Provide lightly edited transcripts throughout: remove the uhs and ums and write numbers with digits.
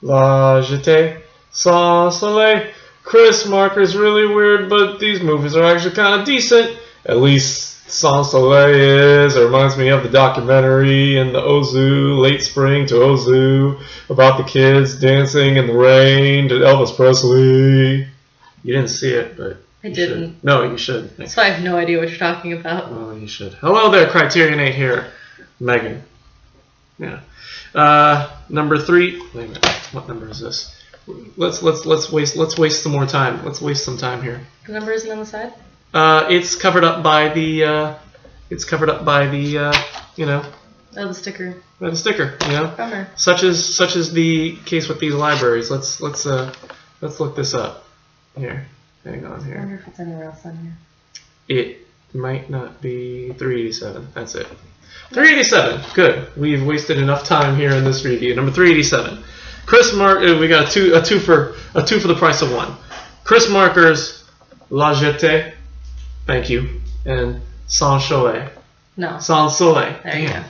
La Jetee, Soleil. Chris Marker's really weird, but these movies are actually kind of decent. At least Soleil is. It reminds me of the documentary in the Ozu, Late Spring to Ozu, about the kids dancing in the rain to Elvis Presley. You didn't see it, but I didn't. No, you should. So I have no idea what you're talking about. Oh, you should. Hello there, CriterioNate here. Megan. Yeah. Number 3. Wait a minute. What number is this? Let's waste some more time. Let's waste some time here. The number isn't on the side? It's covered up by the you know. Oh, the sticker. By the sticker, you know. Bummer. Such is the case with these libraries. Let's look this up. Here. Hang on here. I wonder if it's anywhere else on here. It might not be 387. That's it. 387. Good. We've wasted enough time here in this review. Number 387. Chris Marker. We got a two for the price of one. Chris Marker's La Jetee. Thank you. And Sans Soleil. No. Sans Soleil. There you go.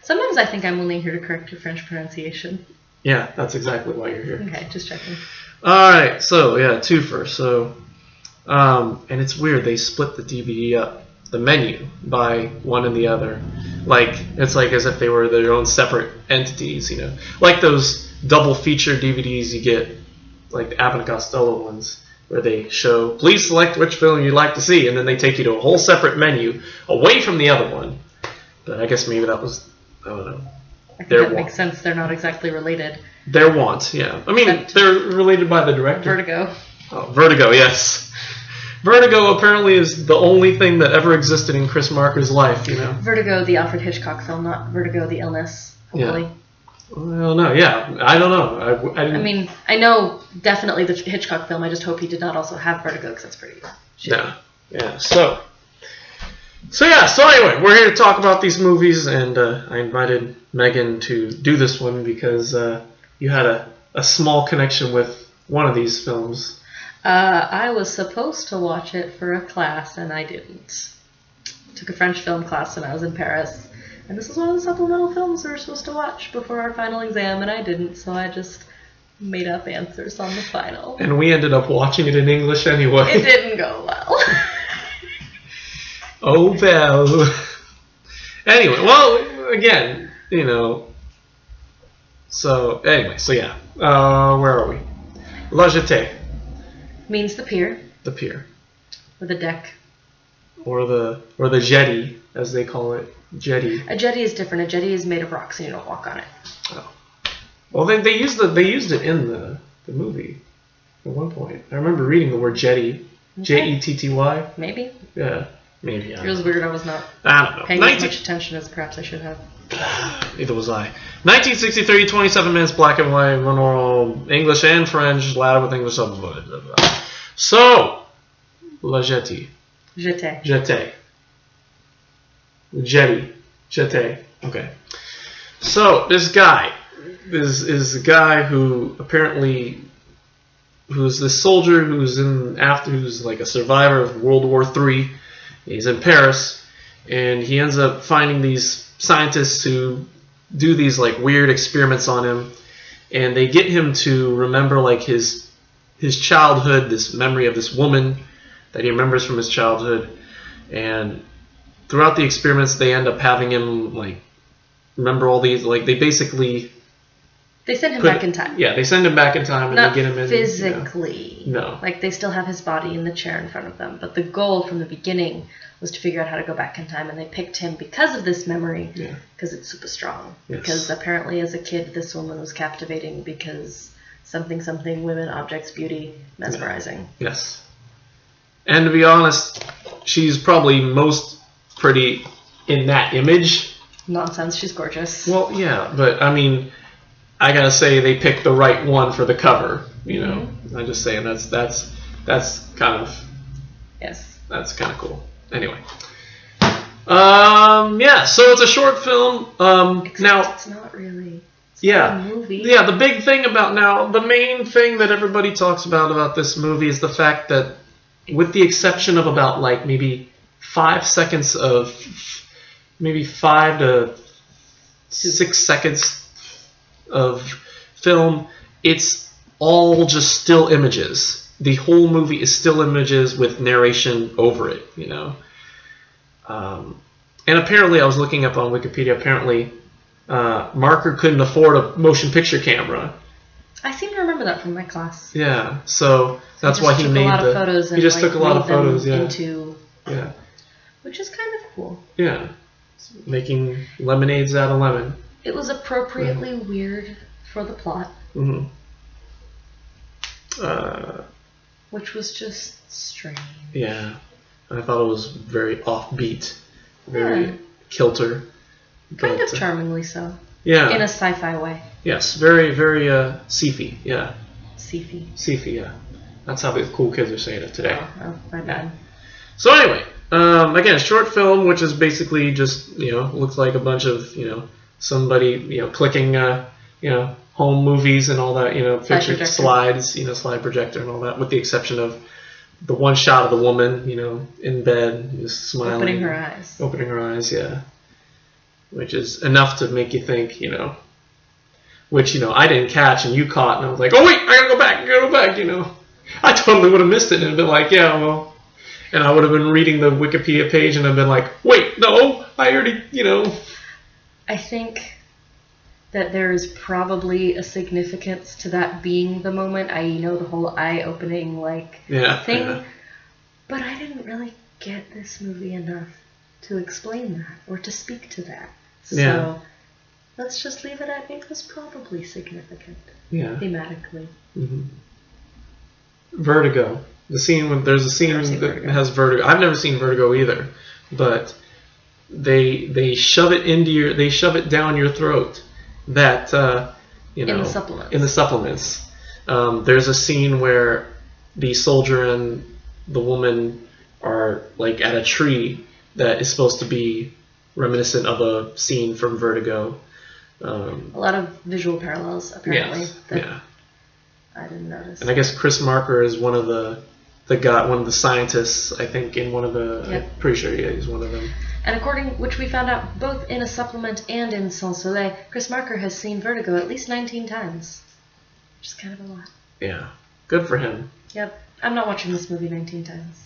Sometimes I think I'm only here to correct your French pronunciation. Yeah, that's exactly why you're here. Okay, just checking. All right. So yeah, twofer. So, and it's weird. They split the DVD up, the menu, by one and the other. Like it's like as if they were their own separate entities. You know, like those double feature DVDs you get, like the Abbott and Costello ones, where they show, please select which film you'd like to see, and then they take you to a whole separate menu away from the other one. But I guess maybe that was, I don't know. I think that makes sense. They're not exactly related. Their want, yeah. I mean, they're related by the director. Vertigo. Oh, Vertigo, yes. Vertigo apparently is the only thing that ever existed in Chris Marker's life, you know. Vertigo, the Alfred Hitchcock film, not Vertigo, the illness, hopefully. Yeah. Well, no, yeah. I don't know. I mean, I know definitely the Hitchcock film. I just hope he did not also have Vertigo, because that's pretty shitty. Yeah. So anyway, we're here to talk about these movies, and I invited Megan to do this one because you had a small connection with one of these films. I was supposed to watch it for a class, and I didn't. Took a French film class when I was in Paris. And this is one of the supplemental films we were supposed to watch before our final exam, and I didn't, so I just made up answers on the final. And we ended up watching it in English anyway. It didn't go well. Oh, well. Anyway, well, again, you know. So, anyway, so yeah. Where are we? La Jetee. Means the pier. The pier. Or the deck. Or the jetty, as they call it. Jetee. A jetty is different. A jetty is made of rocks and you don't walk on it. Oh. Well, they used it in the movie at one point. I remember reading the word jetty. Okay. Jetty. Maybe. Yeah. Maybe. It was weird. I was not paying as much attention as perhaps I should have. Neither was I. 1963, 27 minutes, black and white, monorail, English and French, loud with English. So, La Jetee. Jetee. Jetee. Jetee. Okay. So this guy is a guy who apparently who's this soldier who's like a survivor of World War III. He's in Paris, and he ends up finding these scientists who do these like weird experiments on him, and they get him to remember like his childhood, this memory of this woman that he remembers from his childhood, and throughout the experiments, they end up having him like remember all these. Like they send him back in time. Yeah, they send him back in time, and not they get him in physically. No, like they still have his body in the chair in front of them. But the goal from the beginning was to figure out how to go back in time, and they picked him because of this memory. Yeah. Because it's super strong. Yes. Because apparently, as a kid, this woman was captivating because something, women, objects, beauty, mesmerizing. Yeah. Yes. And to be honest, she's probably most pretty in that image. Nonsense, she's gorgeous. Well, yeah, but I mean, I gotta say they picked the right one for the cover. You know, I'm just saying that's kind of that's kind of cool. Anyway, yeah. So it's a short film. Except now it's not really. It's not a movie. Yeah. The big thing the main thing that everybody talks about this movie is the fact that, with the exception of about like maybe 5 seconds of, maybe 5 to 6 seconds of film, it's all just still images. The whole movie is still images with narration over it, you know. And apparently, I was looking up on Wikipedia, apparently Marker couldn't afford a motion picture camera. I seem to remember that from my class. Yeah, so that's why he made he just took a lot of photos yeah. Which is kind of cool. Yeah. Making lemonades out of lemon. It was appropriately weird for the plot. Mm-hmm. Which was just strange. Yeah. I thought it was very offbeat. Very kilter. Kind of charmingly so. Yeah. In a sci-fi way. Yes. Very, very sci-fi. Yeah. Sci-fi. Sci-fi, yeah. That's how the cool kids are saying it today. Oh, my bad. So anyway, again, a short film, which is basically just, you know, looks like a bunch of, you know, somebody, you know, clicking, you know, home movies and all that, you know, picture slides, you know, slide projector and all that, with the exception of the one shot of the woman, you know, in bed, just smiling. Opening her eyes. Opening her eyes, yeah. Which is enough to make you think, you know, which, you know, I didn't catch and you caught, and I was like, oh wait, I gotta go back, you know. I totally would have missed it and been like, yeah, well, and I would have been reading the Wikipedia page and I've been like, wait, no, I already, you know. I think that there is probably a significance to that being the moment. I know the whole eye-opening thing, but I didn't really get this movie enough to explain that or to speak to that. So let's just leave it at it was probably significant. Yeah. Thematically. Mm-hmm. Vertigo. There's a scene that has vertigo. I've never seen Vertigo either, but they shove it down your throat. That you know, in the supplements. There's a scene where the soldier and the woman are like at a tree that is supposed to be reminiscent of a scene from Vertigo. A lot of visual parallels, apparently. Yes, that I didn't notice. And I guess Chris Marker is one of the scientists, I think, in one of the. Yep. I'm pretty sure he's one of them. And which we found out both in a supplement and in Soleil, Chris Marker has seen Vertigo at least 19 times, which is kind of a lot. Yeah, good for him. Yep, I'm not watching this movie 19 times.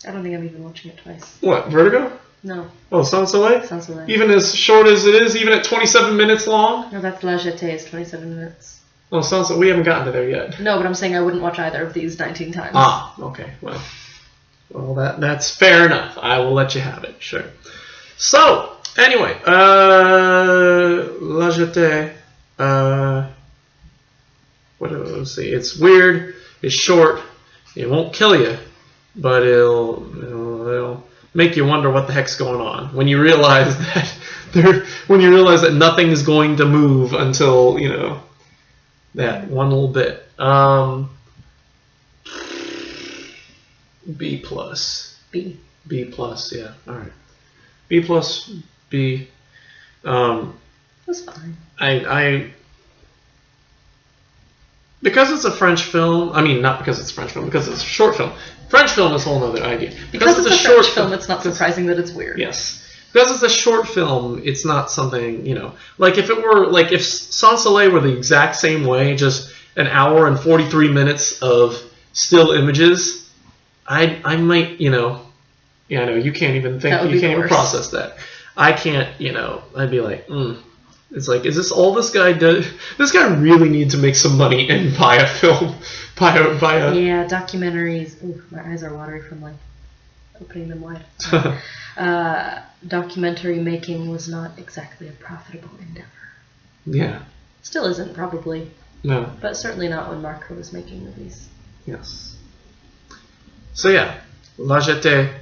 I don't think I'm even watching it twice. What, Vertigo? No. Oh, Soleil? Soleil. Even as short as it is, even at 27 minutes long? No, that's La Jetee, is 27 minutes. Oh, Soleil, we haven't gotten to there yet. No, but I'm saying I wouldn't watch either of these 19 times. Ah, okay, well, that's fair enough. I will let you have it, sure. So, anyway, La Jetee, let's see, it's weird, it's short, it won't kill you, but it'll make you wonder what the heck's going on when you realize that nothing is going to move until, you know, that one little bit. B plus. B plus, yeah. All right. B plus, B. That's fine. Because it's a French film, I mean, not because it's a French film, because it's a short film. French film is a whole other idea. Because it's a short film, it's not surprising that it's weird. Yes. Because it's a short film, it's not something, you know, like if Soleil were the exact same way, just an hour and 43 minutes of still images, I might, you know, yeah, I know, you can't even think, you can't even process that. I can't, you know, I'd be like, It's like, is this all this guy does? This guy really needs to make some money and buy a film, buy a. Yeah, documentaries. Ooh, my eyes are watery from like opening them wide. Documentary making was not exactly a profitable endeavor. Yeah. Still isn't, probably. No. But certainly not when Marco was making movies. Yes. So yeah, La Jetee,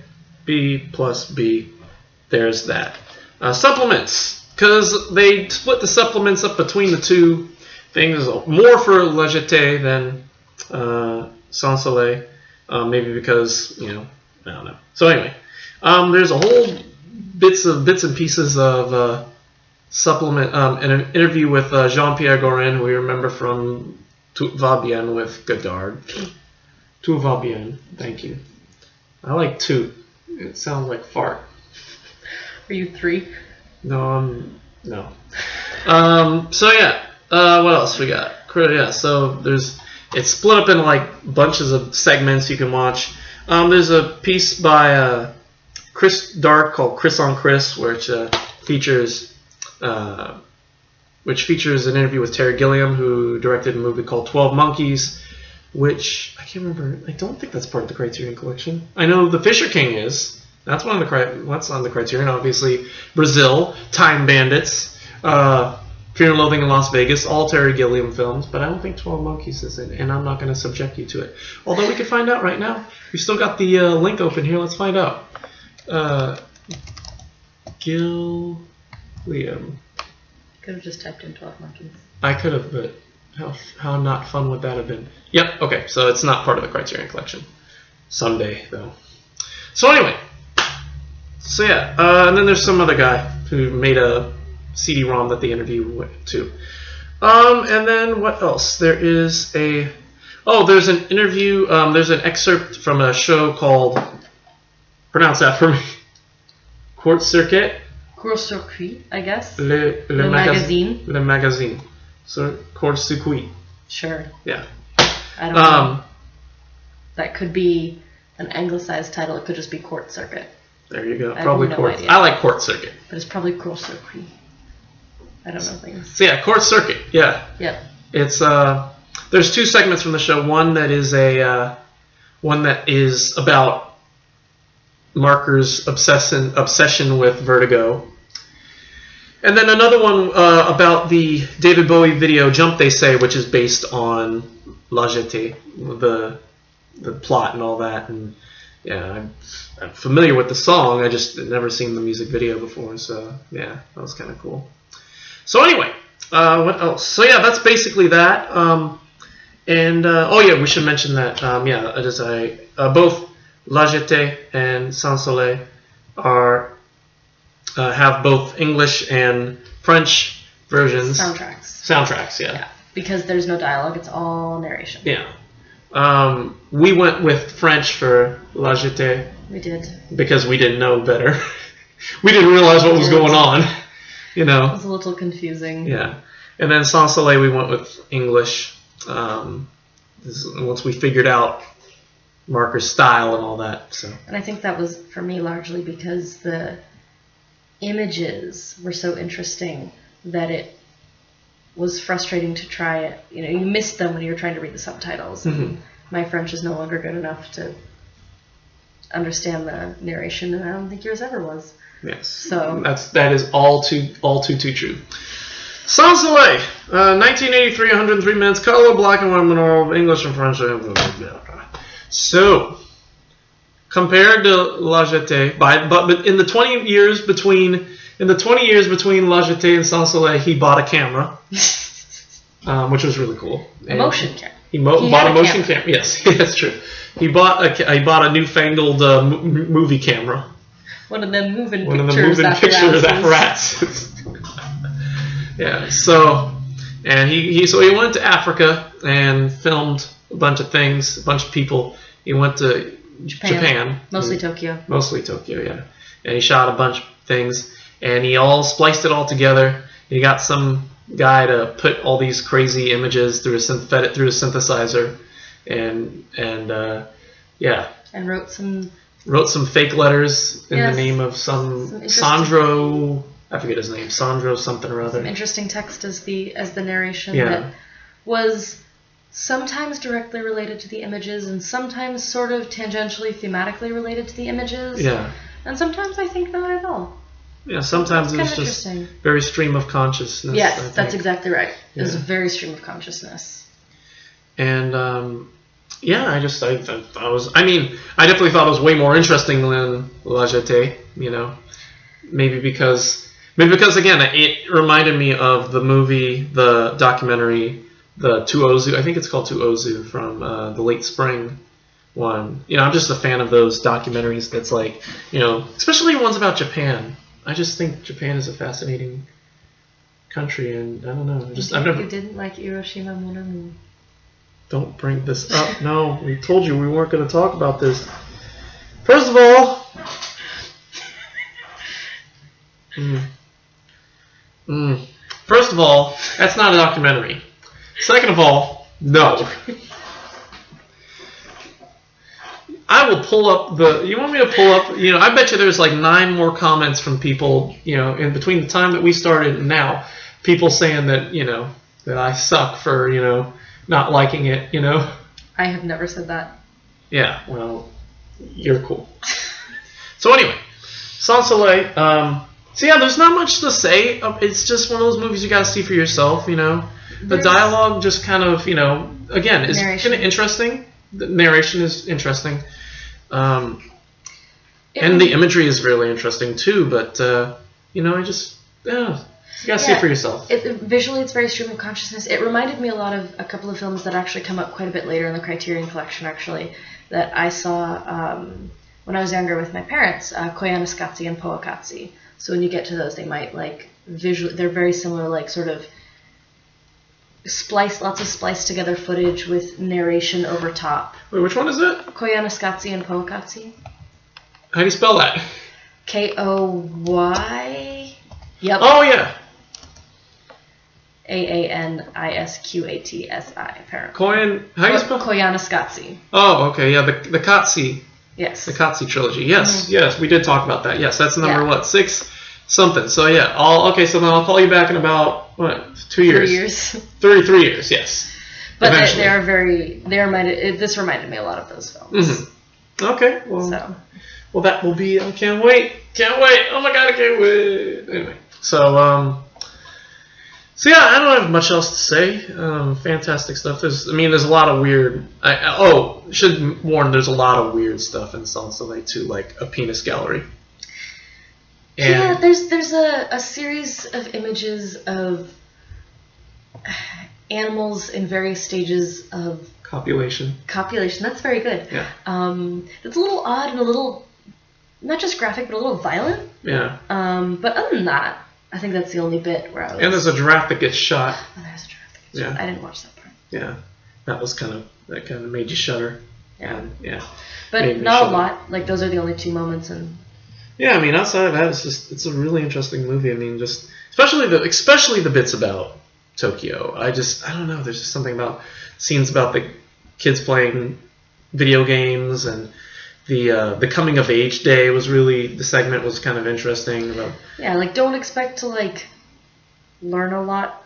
B plus B. There's that. Supplements. Because they split the supplements up between the two things. More for La Jetee than Soleil. Maybe because, you know, I don't know. So anyway, there's a whole bits and pieces of supplement. An interview with Jean-Pierre Gorin, who we remember from Tout va bien with Godard. Tout va bien. Thank you. I like Tout. It sounds like fart. Are you 3? No, no. So yeah, what else we got? Yeah, so it's split up in like bunches of segments you can watch. There's a piece by Chris Dark called Chris on Chris, which features an interview with Terry Gilliam, who directed a movie called 12 Monkeys, which I can't remember. I don't think that's part of the Criterion Collection. I know The Fisher King is. That's on the Criterion. Obviously, Brazil, Time Bandits, Fear and Loathing in Las Vegas, all Terry Gilliam films, but I don't think 12 Monkeys is in, and I'm not going to subject you to it. Although we could find out right now. We've still got the link open here. Let's find out. Gilliam. Could have just typed in 12 Monkeys. I could have, but how not fun would that have been? Yep, okay, so it's not part of the Criterion Collection. Someday, though. So anyway. So yeah, and then there's some other guy who made a CD-ROM that the interview went to. And then what else? There's an interview, there's an excerpt from a show called, pronounce that for me, Court Circuit. Court Circuit, I guess. Le Magazine. Le Magazine. So, Court Circuit. Sure. Yeah. I don't know. That could be an anglicized title. It could just be Court Circuit. There you go. I Probably have no Court. idea. I like Court Circuit. But it's probably Court Circuit. I don't know things. So yeah, Court Circuit. Yeah. Yep. It's there's two segments from the show. One that is about Marker's obsession with Vertigo, and then another one about the David Bowie video "Jump They Say," which is based on La Jetée, the plot and all that. And yeah, I'm familiar with the song. I just had never seen the music video before, so yeah, that was kind of cool. So anyway, what else? So yeah, that's basically that. Oh yeah, we should mention that. Both La Jetée and Sans Soleil have both English and French versions. Soundtracks, yeah. Because there's no dialogue; it's all narration. Yeah. We went with French for La Jetée. We did. Because we didn't know better. We didn't realize what was going on. You know. It was a little confusing. Yeah. And then Sans Soleil we went with English. Once we figured out Marker's style and all that. So. And I think that was, for me, largely because the images were so interesting that it was frustrating to try it. You know, you missed them when you were trying to read the subtitles. And my French is no longer good enough to understand the narration, and I don't think yours ever was. Yes. So that is all too true. Sans Soleil, 1983, 103 minutes, color, black and white, monaural, English and French. So compared to La Jetée, but in the 20 years between La Jetée and Sans Soleil, he bought a camera, which was really cool. A motion camera. He bought a motion camera. Yes, that's true. He bought a newfangled movie camera. One of them moving pictures apparatuses. Yeah. So, and he went to Africa and filmed a bunch of things, a bunch of people. He went to Japan. Mostly Tokyo, yeah. And he shot a bunch of things, and he all spliced it all together. He got some guy to put all these crazy images through a synthesizer, and wrote some fake letters in the name of some Sandro. I forget his name. Sandro something or other. Some interesting text as the narration that was sometimes directly related to the images and sometimes sort of tangentially thematically related to the images. Yeah. And sometimes I think not at all. Yeah, sometimes it was just very stream of consciousness. Yes, that's exactly right. It was a very stream of consciousness. And I definitely thought it was way more interesting than La Jetée, you know. Maybe because again, it reminded me of the movie, the documentary, the Tuozu. I think it's called Tuozu from the late spring one. You know, I'm just a fan of those documentaries that's like, you know, especially ones about Japan. I just think Japan is a fascinating country, and I don't know. You didn't like Hiroshima Mon Amour. Don't bring this up. No, we told you we weren't going to talk about this. First of all, that's not a documentary. Second of all, no. I will pull up you want me to pull up, I bet you there's like 9 more comments from people, in between the time that we started and now, people saying that, that I suck for, not liking it, I have never said that. Yeah, well, you're cool. So anyway, Soleil, so yeah, there's not much to say. It's just one of those movies you gotta see for yourself, The dialogue just kind of, again, is kind of interesting. The narration is interesting. And the imagery is really interesting too, but, you gotta see it for yourself. Visually, it's very stream of consciousness. It reminded me a lot of a couple of films that actually come up quite a bit later in the Criterion Collection, actually, that I saw when I was younger with my parents, Koyaanisqatsi and Powakatsi. So when you get to those, they might, like, they're very similar, like, sort of lots of spliced together footage with narration over top. Wait, which one is it? Koyaanisqatsi and Powakatsi. How do you spell that? Koy. Yep. Oh, yeah. Aanisqatsi, apparently. How do you spell? Koyaanisqatsi. Oh, okay, yeah, the Katsi. Yes. The Katsi trilogy. Yes, yes, we did talk about that. Yes, that's number 6 something. So yeah, okay, so then I'll call you back in about 2 years. 3 years. 33 years, yes. But this reminded me a lot of those films. Mm-hmm. Okay, well, that will be. I can't wait. Oh my god, I can't wait. Anyway, so yeah, I don't have much else to say. Fantastic stuff. There's a lot of weird. Should warn. There's a lot of weird stuff in Soleil too, like a penis gallery. And there's a series of images of animals in various stages of copulation. That's very good. Yeah. It's a little odd and a little, not just graphic, but a little violent. Yeah. But other than that, I think that's the only bit where I was... And there's a giraffe that gets shot. Oh, there's a giraffe that gets shot. I didn't watch that part. Yeah. That kind of made you shudder. Yeah. Yeah. But not a lot. Like, those are the only 2 moments. And yeah, outside of that, it's a really interesting movie. Especially the bits about Tokyo. I don't know. There's just something about scenes about the kids playing video games, and the coming of age day the segment was kind of interesting. Don't expect to learn a lot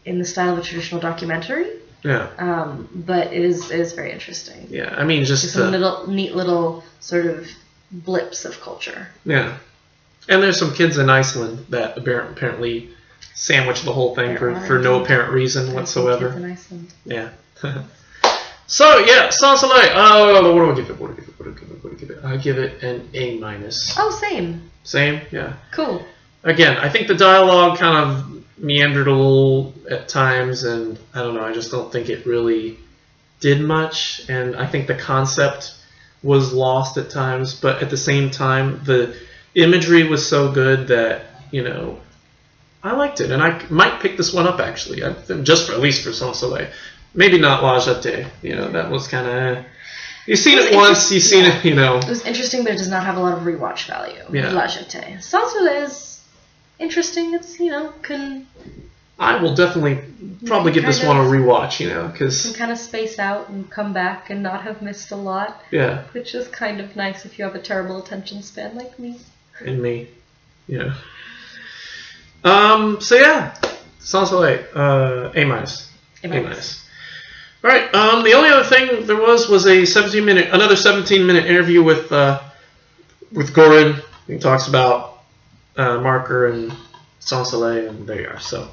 in the style of a traditional documentary. Yeah. But it is very interesting. Yeah, just some neat little sort of blips of culture. Yeah. And there's some kids in Iceland that apparently sandwich the whole thing for no apparent reason whatsoever. Kids in Iceland. Yeah. So yeah, Soleil. What do I give it? I give it an A-. Oh, same. Same, yeah. Cool. Again, I think the dialogue kind of meandered a little at times, and I don't know. I just don't think it really did much, and I think the concept was lost at times. But at the same time, the imagery was so good that I liked it, and I might pick this one up actually, at least for Soleil. Maybe not La Jetée. That was kind of. You've seen it once. You've seen it. It was interesting, but it does not have a lot of rewatch value. Yeah. La Jetée. Soleil is interesting. It's I will probably give this one a rewatch. Because you can kind of space out and come back and not have missed a lot. Yeah. Which is kind of nice if you have a terrible attention span like me. And me. Yeah. So yeah, Soleil, A-. A-. All right. The only other thing there was another 17-minute interview with Goran. He talks about Marker and Soleil, and there you are. So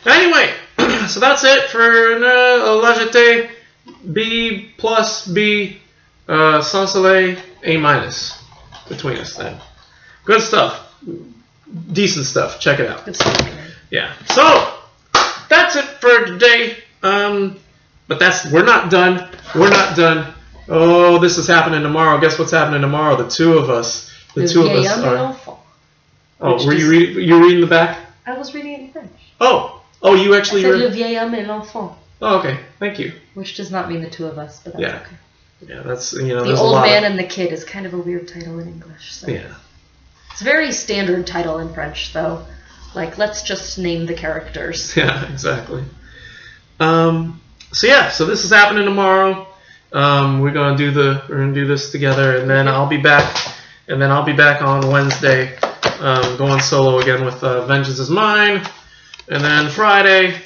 anyway, so that's it for La Jetée, B+, B, Soleil, A- between us then. Good stuff. Decent stuff. Check it out. Good stuff. Yeah. So that's it for today. But we're not done. We're not done. Oh, this is happening tomorrow. Guess what's happening tomorrow? The two of us. The two of us are. Oh, were you reading the back? I was reading it in French. Oh, you actually read. Le vieil homme et l'enfant. Oh, okay. Thank you. Which does not mean the two of us, but that's okay. Yeah, that's The old man and the kid is kind of a weird title in English. So. Yeah. It's a very standard title in French, though. Let's just name the characters. Yeah, exactly. So yeah, so this is happening tomorrow. We're gonna do this together, and then I'll be back. And then I'll be back on Wednesday, going solo again with Vengeance is Mine. And then Friday,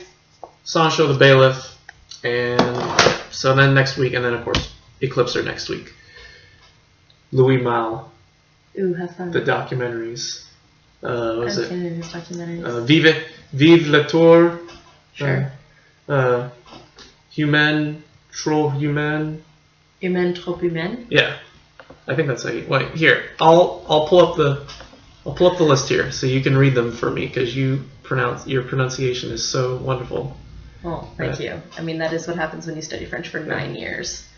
Sancho the Bailiff. And so then next week, and then of course Eclipser next week. Louis Malle. Ooh, have fun. The documentaries. What was it? His documentaries. Vive le Tour. Sure. Humain, trop humain. Humain, trop humain. Yeah, I think that's how you. Wait, here. I'll pull up the list here so you can read them for me because your pronunciation is so wonderful. Oh, thank you. I mean, that is what happens when you study French for 9 years.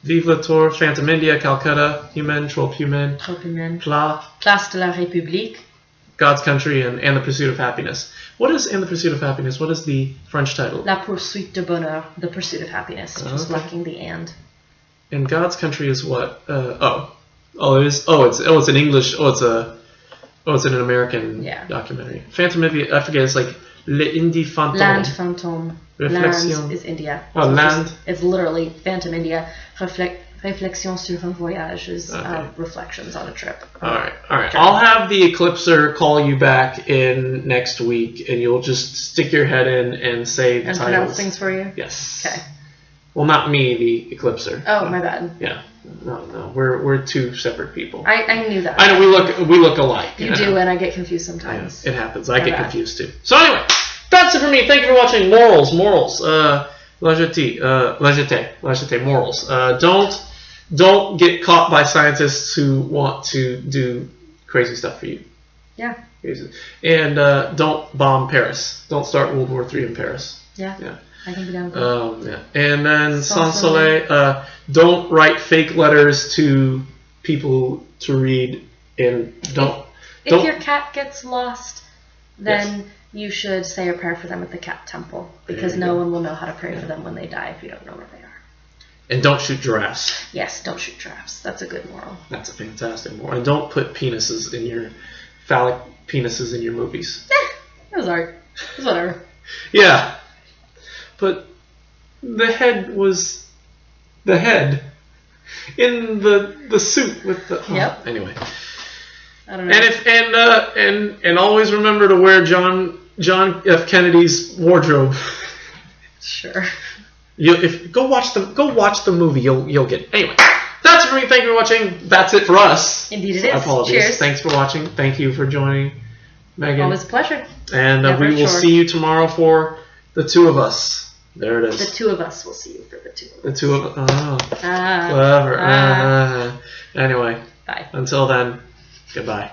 Vive la Tour, Phantom India, Calcutta, Humain, Trop Humain, Place de la République, God's Country, and The Pursuit of Happiness. What is And the Pursuit of Happiness? What is the French title? La Poursuite de Bonheur, The Pursuit of Happiness, just lacking the and. And God's Country is what? It's an English. It's an American documentary. Phantom India, I forget. It's like L'Indie Fantôme. Land Fantôme. Réflexion. Land is India. Oh, Land. It's literally Phantom India. Réflexion sur un voyage is reflections on a trip. All right. I'll have the Eclipser call you back in next week, and you'll just stick your head in and say the and titles. pronounce things for you? Yes. Okay. Well, not me, the Eclipser. Oh, my bad. Yeah. No. We're two separate people. I knew that. I know we look alike. You do, and I get confused sometimes. Yeah, it happens. I get confused too. So anyway, that's it for me. Thank you for watching. Morals. La Jetee, morals. Don't get caught by scientists who want to do crazy stuff for you. Yeah. And don't bomb Paris. Don't start World War III in Paris. Yeah. I can be down with that. And then Soleil, don't write fake letters to people to read, and don't. If your cat gets lost, then you should say a prayer for them at the cat temple, because no one will know how to pray for them when they die if you don't know where they are. And don't shoot giraffes. Yes, don't shoot giraffes. That's a good moral. That's a fantastic moral. And don't put phallic penises in your movies. It was art. It was whatever. Yeah. But the head was the head in the suit with the. Yep. Anyway. I don't know. And always remember to wear John F. Kennedy's wardrobe. Sure. Go watch the movie. You'll get it. Anyway, that's it for me. Thank you for watching. That's it for us. Indeed, it is. I apologize. Cheers. Thanks for watching. Thank you for joining, Megan. Always a pleasure. And we will see you tomorrow for the two of us. There it is. The two of us will see you for the two of us. The two of us. Oh. Clever. Anyway. Bye. Until then, goodbye.